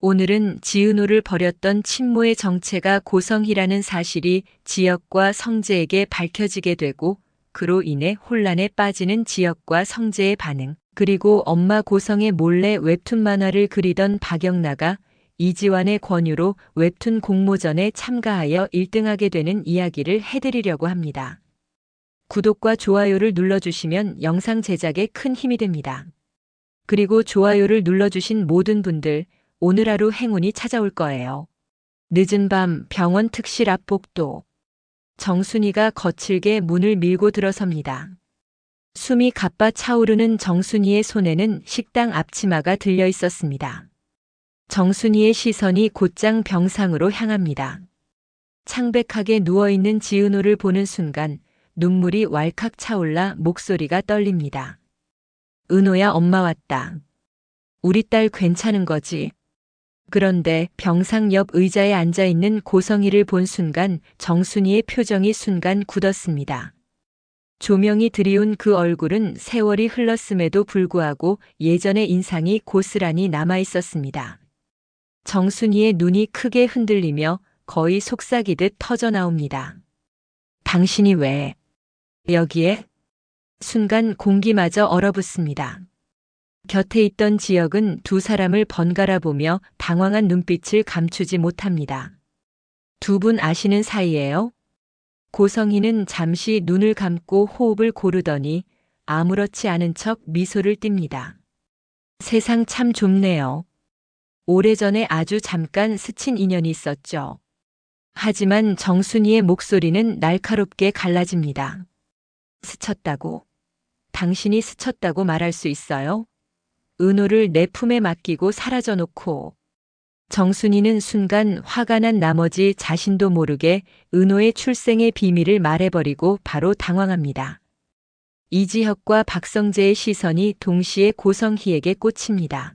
오늘은 지은호를 버렸던 친모의 정체가 고성희라는 사실이 지혁과 성재에게 밝혀지게 되고 그로 인해 혼란에 빠지는 지혁과 성재의 반응, 그리고 엄마 고성의 몰래 웹툰 만화를 그리던 박영나가 이지환의 권유로 웹툰 공모전에 참가하여 1등하게 되는 이야기를 해드리려고 합니다. 구독과 좋아요를 눌러주시면 영상 제작에 큰 힘이 됩니다. 그리고 좋아요를 눌러주신 모든 분들, 오늘 하루 행운이 찾아올 거예요. 늦은 밤 병원 특실 앞 복도. 정순이가 거칠게 문을 밀고 들어섭니다. 숨이 가빠 차오르는 정순이의 손에는 식당 앞치마가 들려 있었습니다. 정순이의 시선이 곧장 병상으로 향합니다. 창백하게 누워있는 지은호를 보는 순간 눈물이 왈칵 차올라 목소리가 떨립니다. 은호야, 엄마 왔다. 우리 딸 괜찮은 거지? 그런데 병상 옆 의자에 앉아있는 고성희를 본 순간 정순이의 표정이 순간 굳었습니다. 조명이 드리운 그 얼굴은 세월이 흘렀음에도 불구하고 예전의 인상이 고스란히 남아있었습니다. 정순이의 눈이 크게 흔들리며 거의 속삭이듯 터져나옵니다. 당신이 왜 여기에? 순간 공기마저 얼어붙습니다. 곁에 있던 지혁은 두 사람을 번갈아 보며 당황한 눈빛을 감추지 못합니다. 두 분 아시는 사이예요? 고성희는 잠시 눈을 감고 호흡을 고르더니 아무렇지 않은 척 미소를 띱니다. 세상 참 좁네요. 오래전에 아주 잠깐 스친 인연이 있었죠. 하지만 정순이의 목소리는 날카롭게 갈라집니다. 스쳤다고? 당신이 스쳤다고 말할 수 있어요? 은호를 내 품에 맡기고 사라져 놓고. 정순이는 순간 화가 난 나머지 자신도 모르게 은호의 출생의 비밀을 말해버리고 바로 당황합니다. 이지혁과 박성재의 시선이 동시에 고성희에게 꽂힙니다.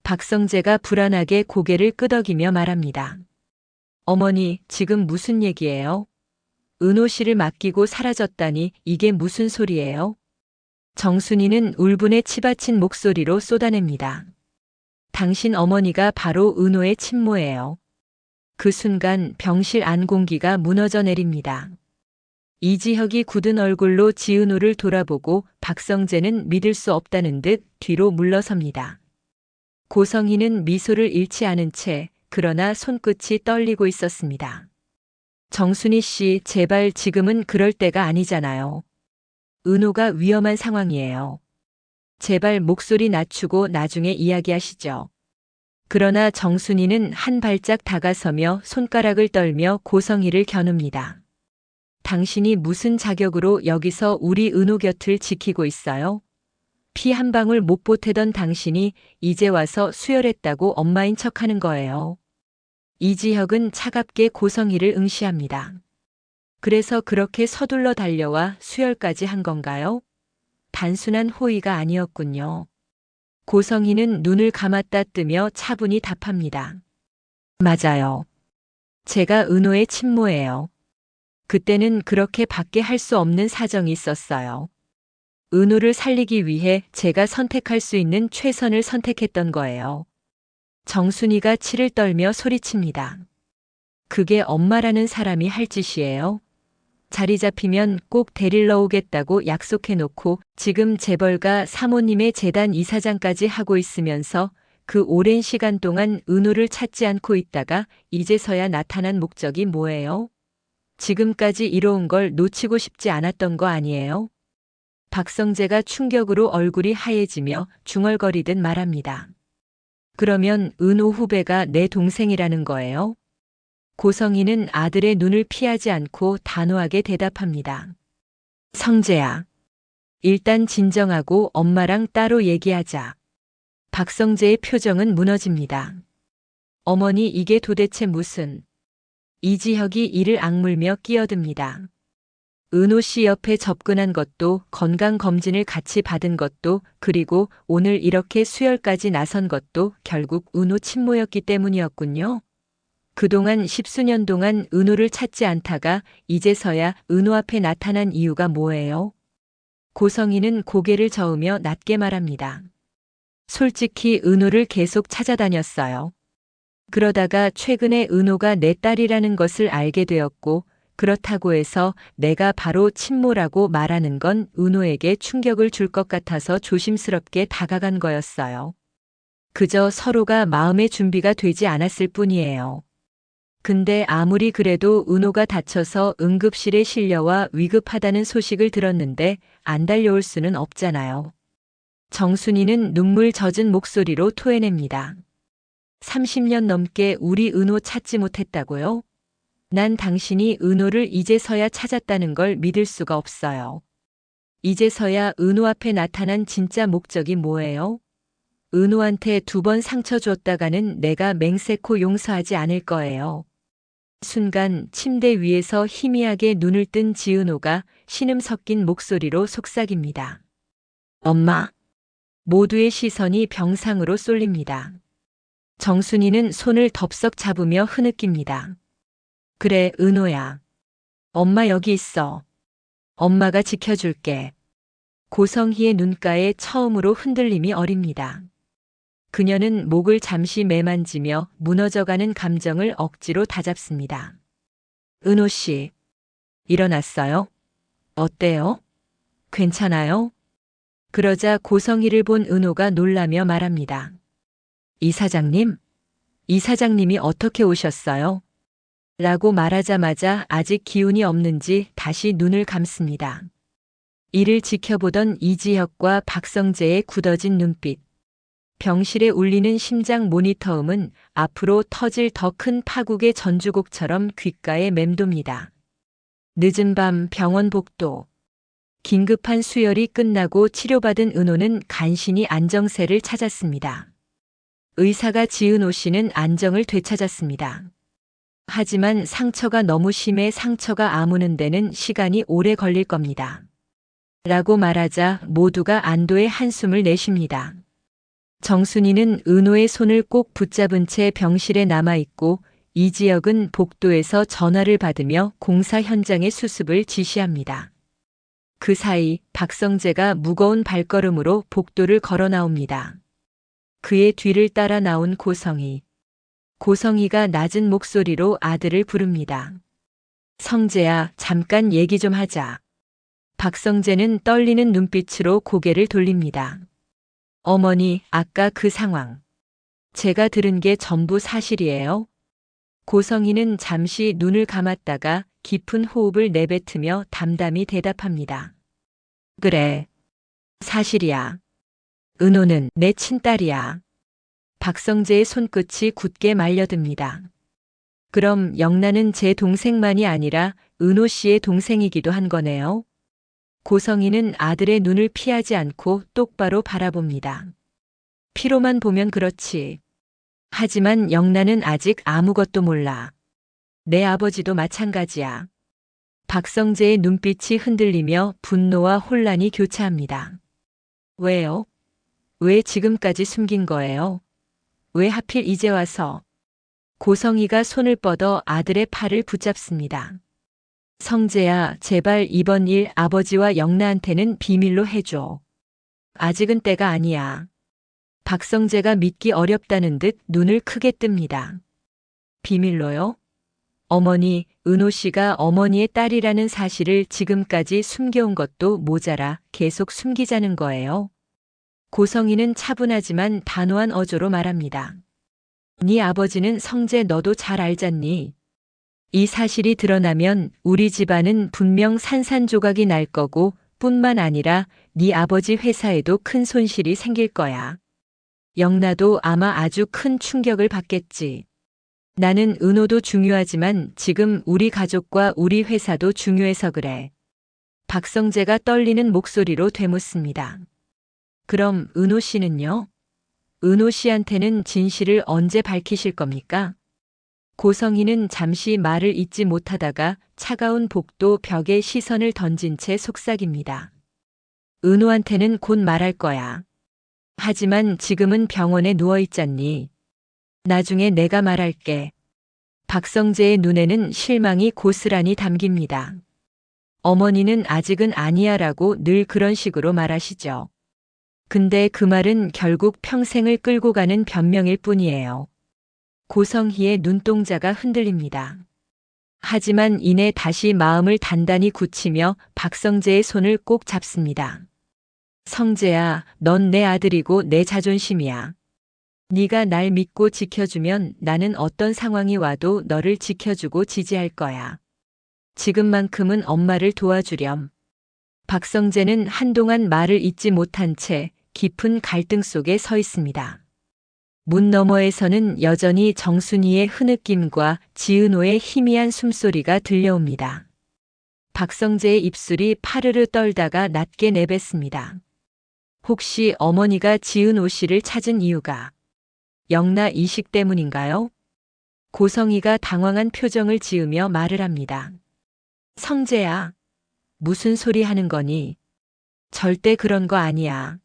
박성재가 불안하게 고개를 끄덕이며 말합니다. 어머니, 지금 무슨 얘기예요? 은호 씨를 맡기고 사라졌다니 이게 무슨 소리예요? 정순이는 울분에 치받친 목소리로 쏟아냅니다. 당신 어머니가 바로 은호의 친모예요. 그 순간 병실 안 공기가 무너져 내립니다. 이지혁이 굳은 얼굴로 지은호를 돌아보고 박성재는 믿을 수 없다는 듯 뒤로 물러섭니다. 고성희는 미소를 잃지 않은 채 그러나 손끝이 떨리고 있었습니다. 정순이 씨, 제발 지금은 그럴 때가 아니잖아요. 은호가 위험한 상황이에요. 제발 목소리 낮추고 나중에 이야기하시죠. 그러나 정순이는 한 발짝 다가서며 손가락을 떨며 고성희를 겨눕니다. 당신이 무슨 자격으로 여기서 우리 은호 곁을 지키고 있어요? 피 한 방울 못 보태던 당신이 이제 와서 수혈했다고 엄마인 척하는 거예요. 이지혁은 차갑게 고성희를 응시합니다. 그래서 그렇게 서둘러 달려와 수혈까지 한 건가요? 단순한 호의가 아니었군요. 고성희는 눈을 감았다 뜨며 차분히 답합니다. 맞아요. 제가 은호의 친모예요. 그때는 그렇게 밖에 할 수 없는 사정이 있었어요. 은호를 살리기 위해 제가 선택할 수 있는 최선을 선택했던 거예요. 정순이가 치를 떨며 소리칩니다. 그게 엄마라는 사람이 할 짓이에요? 자리 잡히면 꼭 데리러 오겠다고 약속해놓고 지금 재벌가 사모님의 재단 이사장까지 하고 있으면서 그 오랜 시간 동안 은호를 찾지 않고 있다가 이제서야 나타난 목적이 뭐예요? 지금까지 이뤄온 걸 놓치고 싶지 않았던 거 아니에요? 박성재가 충격으로 얼굴이 하얘지며 중얼거리듯 말합니다. 그러면 은호 후배가 내 동생이라는 거예요? 고성희는 아들의 눈을 피하지 않고 단호하게 대답합니다. 성재야. 일단 진정하고 엄마랑 따로 얘기하자. 박성재의 표정은 무너집니다. 어머니, 이게 도대체 무슨... 이지혁이 이를 악물며 끼어듭니다. 은호 씨 옆에 접근한 것도 건강검진을 같이 받은 것도 그리고 오늘 이렇게 수혈까지 나선 것도 결국 은호 친모였기 때문이었군요. 그동안 10수년 동안 은호를 찾지 않다가 이제서야 은호 앞에 나타난 이유가 뭐예요? 고성희는 고개를 저으며 낮게 말합니다. 솔직히 은호를 계속 찾아다녔어요. 그러다가 최근에 은호가 내 딸이라는 것을 알게 되었고, 그렇다고 해서 내가 바로 친모라고 말하는 건 은호에게 충격을 줄 것 같아서 조심스럽게 다가간 거였어요. 그저 서로가 마음의 준비가 되지 않았을 뿐이에요. 근데 아무리 그래도 은호가 다쳐서 응급실에 실려와 위급하다는 소식을 들었는데 안 달려올 수는 없잖아요. 정순이는 눈물 젖은 목소리로 토해냅니다. 30년 넘게 우리 은호 찾지 못했다고요? 난 당신이 은호를 이제서야 찾았다는 걸 믿을 수가 없어요. 이제서야 은호 앞에 나타난 진짜 목적이 뭐예요? 은호한테 2번 상처 줬다가는 내가 맹세코 용서하지 않을 거예요. 순간 침대 위에서 희미하게 눈을 뜬 지은호가 신음 섞인 목소리로 속삭입니다. 엄마. 모두의 시선이 병상으로 쏠립니다. 정순이는 손을 덥석 잡으며 흐느낍니다. 그래, 은호야. 엄마 여기 있어. 엄마가 지켜줄게. 고성희의 눈가에 처음으로 흔들림이 어립니다. 그녀는 목을 잠시 매만지며 무너져가는 감정을 억지로 다잡습니다. 은호 씨, 일어났어요? 어때요? 괜찮아요? 그러자 고성희를 본 은호가 놀라며 말합니다. 이사장님? 이사장님이 어떻게 오셨어요? 라고 말하자마자 아직 기운이 없는지 다시 눈을 감습니다. 이를 지켜보던 이지혁과 박성재의 굳어진 눈빛. 병실에 울리는 심장 모니터음은 앞으로 터질 더 큰 파국의 전주곡처럼 귓가에 맴돕니다. 늦은 밤 병원 복도. 긴급한 수혈이 끝나고 치료받은 은호는 간신히 안정세를 찾았습니다. 의사가 지은호 씨는 안정을 되찾았습니다. 하지만 상처가 너무 심해 상처가 아무는 데는 시간이 오래 걸릴 겁니다. 라고 말하자 모두가 안도의 한숨을 내쉽니다. 정순이는 은호의 손을 꼭 붙잡은 채 병실에 남아있고 이지혁은 복도에서 전화를 받으며 공사 현장의 수습을 지시합니다. 그 사이 박성재가 무거운 발걸음으로 복도를 걸어 나옵니다. 그의 뒤를 따라 나온 고성희. 고성희가 낮은 목소리로 아들을 부릅니다. 성재야, 잠깐 얘기 좀 하자. 박성재는 떨리는 눈빛으로 고개를 돌립니다. 어머니, 아까 그 상황. 제가 들은 게 전부 사실이에요? 고성희는 잠시 눈을 감았다가 깊은 호흡을 내뱉으며 담담히 대답합니다. 그래. 사실이야. 은호는 내 친딸이야. 박성재의 손끝이 굳게 말려듭니다. 그럼 영란은 제 동생만이 아니라 은호 씨의 동생이기도 한 거네요. 고성희는 아들의 눈을 피하지 않고 똑바로 바라봅니다. 피로만 보면 그렇지. 하지만 영란은 아직 아무것도 몰라. 내 아버지도 마찬가지야. 박성재의 눈빛이 흔들리며 분노와 혼란이 교차합니다. 왜요? 왜 지금까지 숨긴 거예요? 왜 하필 이제 와서? 고성희가 손을 뻗어 아들의 팔을 붙잡습니다. 성재야, 제발 이번 일 아버지와 영라한테는 비밀로 해줘. 아직은 때가 아니야. 박성재가 믿기 어렵다는 듯 눈을 크게 뜹니다. 비밀로요? 어머니, 은호 씨가 어머니의 딸이라는 사실을 지금까지 숨겨온 것도 모자라 계속 숨기자는 거예요. 고성희는 차분하지만 단호한 어조로 말합니다. 네 아버지는 성재 너도 잘 알잖니. 이 사실이 드러나면 우리 집안은 분명 산산조각이 날 거고 뿐만 아니라 네 아버지 회사에도 큰 손실이 생길 거야. 영라도 아마 아주 큰 충격을 받겠지. 나는 은호도 중요하지만 지금 우리 가족과 우리 회사도 중요해서 그래. 박성재가 떨리는 목소리로 되묻습니다. 그럼 은호 씨는요? 은호 씨한테는 진실을 언제 밝히실 겁니까? 고성희는 잠시 말을 잇지 못하다가 차가운 복도 벽에 시선을 던진 채 속삭입니다. 은호한테는 곧 말할 거야. 하지만 지금은 병원에 누워있잖니. 나중에 내가 말할게. 박성재의 눈에는 실망이 고스란히 담깁니다. 어머니는 아직은 아니야라고 늘 그런 식으로 말하시죠. 근데 그 말은 결국 평생을 끌고 가는 변명일 뿐이에요. 고성희의 눈동자가 흔들립니다. 하지만 이내 다시 마음을 단단히 굳히며 박성재의 손을 꼭 잡습니다. 성재야, 넌 내 아들이고 내 자존심이야. 네가 날 믿고 지켜주면 나는 어떤 상황이 와도 너를 지켜주고 지지할 거야. 지금만큼은 엄마를 도와주렴. 박성재는 한동안 말을 잇지 못한 채 깊은 갈등 속에 서 있습니다. 문 너머에서는 여전히 정순이의 흐느낌과 지은호의 희미한 숨소리가 들려옵니다. 박성재의 입술이 파르르 떨다가 낮게 내뱉습니다. 혹시 어머니가 지은호 씨를 찾은 이유가 영나 이식 때문인가요? 고성희가 당황한 표정을 지으며 말을 합니다. 성재야, 무슨 소리 하는 거니? 절대 그런 거 아니야.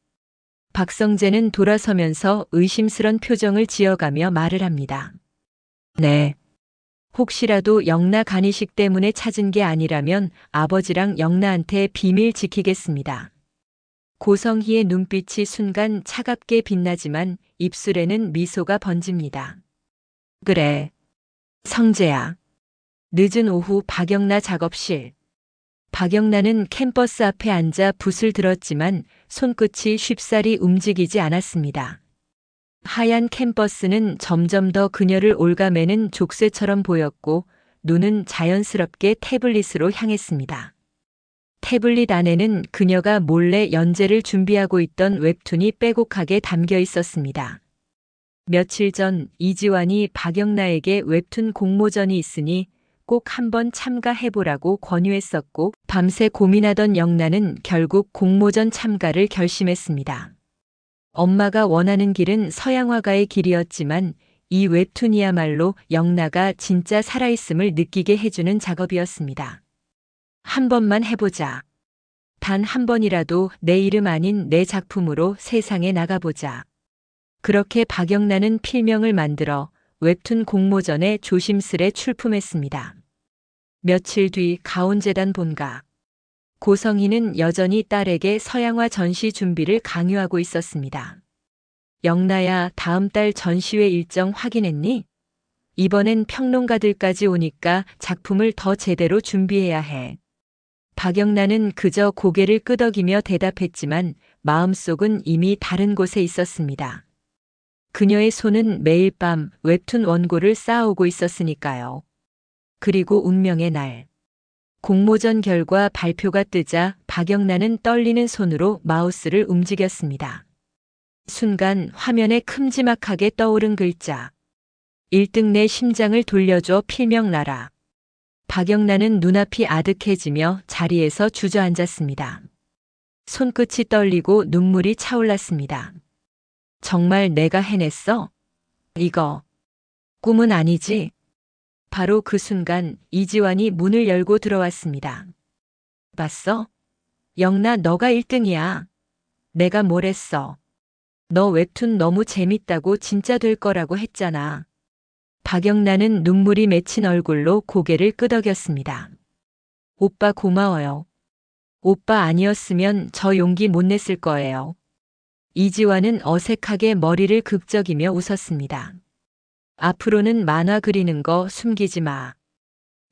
박성재는 돌아서면서 의심스런 표정을 지어가며 말을 합니다. 네. 혹시라도 영나 간이식 때문에 찾은 게 아니라면 아버지랑 영나한테 비밀 지키겠습니다. 고성희의 눈빛이 순간 차갑게 빛나지만 입술에는 미소가 번집니다. 그래. 성재야. 늦은 오후 박영나 작업실. 박영나는 캠퍼스 앞에 앉아 붓을 들었지만 손끝이 쉽사리 움직이지 않았습니다. 하얀 캠퍼스는 점점 더 그녀를 올가매는 족쇄처럼 보였고 눈은 자연스럽게 태블릿으로 향했습니다. 태블릿 안에는 그녀가 몰래 연재를 준비하고 있던 웹툰이 빼곡하게 담겨 있었습니다. 며칠 전 이지환이 박영나에게 웹툰 공모전이 있으니 꼭 한번 참가해보라고 권유했었고 밤새 고민하던 영나는 결국 공모전 참가를 결심했습니다. 엄마가 원하는 길은 서양화가의 길이었지만 이 웹툰이야말로 영나가 진짜 살아있음을 느끼게 해주는 작업이었습니다. 한 번만 해보자. 단 한 번이라도 내 이름 아닌 내 작품으로 세상에 나가보자. 그렇게 박영나는 필명을 만들어 웹툰 공모전에 조심스레 출품했습니다. 며칠 뒤 가온재단 본가. 고성희는 여전히 딸에게 서양화 전시 준비를 강요하고 있었습니다. 영나야, 다음 달 전시회 일정 확인했니? 이번엔 평론가들까지 오니까 작품을 더 제대로 준비해야 해. 박영나는 그저 고개를 끄덕이며 대답했지만 마음속은 이미 다른 곳에 있었습니다. 그녀의 손은 매일 밤 웹툰 원고를 쌓아오고 있었으니까요. 그리고 운명의 날. 공모전 결과 발표가 뜨자 박영나는 떨리는 손으로 마우스를 움직였습니다. 순간 화면에 큼지막하게 떠오른 글자. 1등 내 심장을 돌려줘 필명 나라. 박영나는 눈앞이 아득해지며 자리에서 주저앉았습니다. 손끝이 떨리고 눈물이 차올랐습니다. 정말 내가 해냈어? 이거 꿈은 아니지? 바로 그 순간 이지환이 문을 열고 들어왔습니다. 봤어? 영나, 너가 1등이야. 내가 뭘 했어? 너 웹툰 너무 재밌다고 진짜 될 거라고 했잖아. 박영나는 눈물이 맺힌 얼굴로 고개를 끄덕였습니다. 오빠 고마워요. 오빠 아니었으면 저 용기 못 냈을 거예요. 이지환은 어색하게 머리를 극적이며 웃었습니다. 앞으로는 만화 그리는 거 숨기지 마.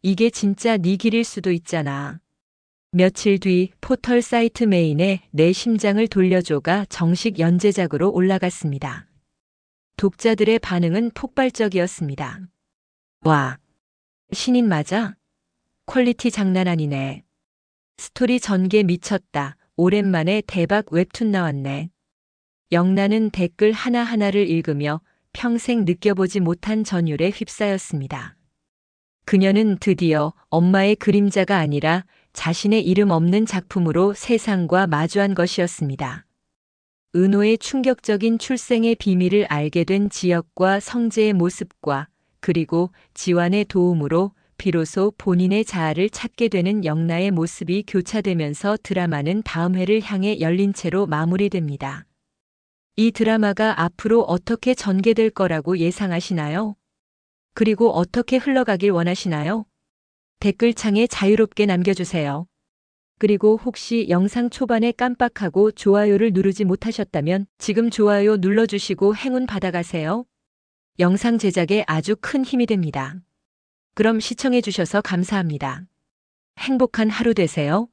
이게 진짜 네 길일 수도 있잖아. 며칠 뒤 포털 사이트 메인에 내 심장을 돌려줘가 정식 연재작으로 올라갔습니다. 독자들의 반응은 폭발적이었습니다. 와, 신인 맞아? 퀄리티 장난 아니네. 스토리 전개 미쳤다. 오랜만에 대박 웹툰 나왔네. 영나는 댓글 하나하나를 읽으며 평생 느껴보지 못한 전율에 휩싸였습니다. 그녀는 드디어 엄마의 그림자가 아니라 자신의 이름 없는 작품으로 세상과 마주한 것이었습니다. 은호의 충격적인 출생의 비밀을 알게 된 지역과 성재의 모습과 그리고 지환의 도움으로 비로소 본인의 자아를 찾게 되는 영나의 모습이 교차되면서 드라마는 다음 회를 향해 열린 채로 마무리됩니다. 이 드라마가 앞으로 어떻게 전개될 거라고 예상하시나요? 그리고 어떻게 흘러가길 원하시나요? 댓글창에 자유롭게 남겨주세요. 그리고 혹시 영상 초반에 깜빡하고 좋아요를 누르지 못하셨다면 지금 좋아요 눌러주시고 행운 받아가세요. 영상 제작에 아주 큰 힘이 됩니다. 그럼 시청해 주셔서 감사합니다. 행복한 하루 되세요.